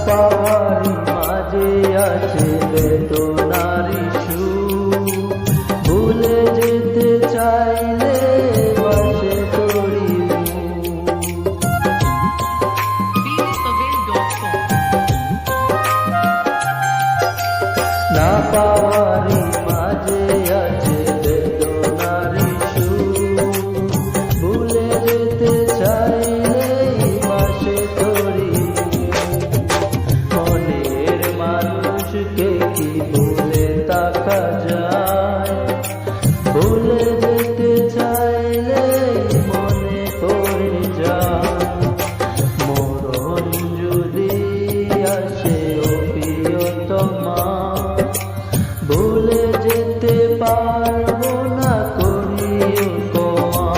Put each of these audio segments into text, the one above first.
পাওয়ারি মাঝে আছে বেদনারি সুর, ভুলে যেতে চাইলে বাসে তোরি না পাওয়ারি মাঝে আছে বেদনারি সুর, ভুলে যেতে চাইলে বাসে তোরি কি ভুলে তাকা যায়, ভুলে যেতে চাইলে মনে পড়ে যায় মরণ যদি আসে ও প্রিয়তমা, ভুলে যেতে পারবো না করিও তোমা।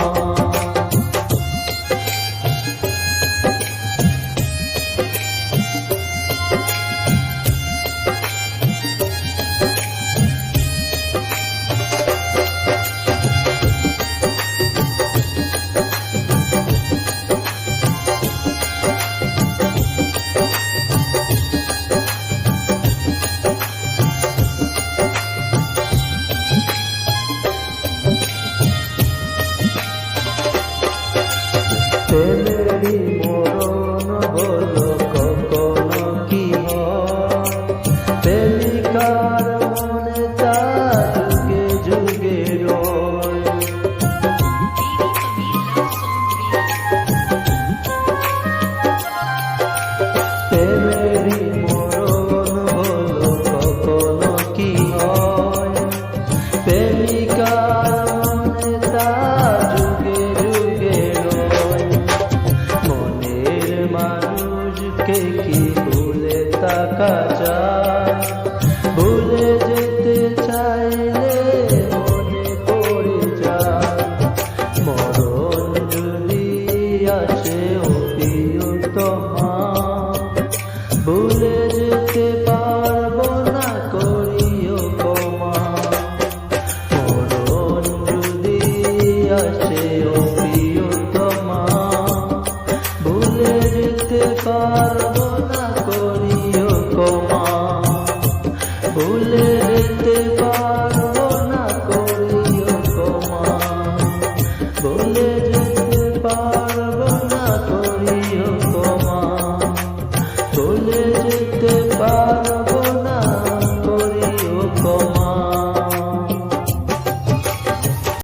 প্রেমেরই মরণ হলো কখনো কি হয়, প্রেমিকার মনে তা যুগে যুগে রয়। প্রেমেরই মরণ হলো কখনো কি হয়, প্রেমিকার মনে তা যুগে যুগে রয়। মানুষকে কি ভুলে থাকা যায়, ভুলে যেতে চাইলে মনে পড়ে যায় মরণ যদি আসে ও প্রিয়তমা, ভুলে যেতে পারবো না করিও ক্ষমা। মরণ যদি আসে ও প্রিয়তমা, ভুলে যেতে পারবো না করিও ক্ষমা, ভুলে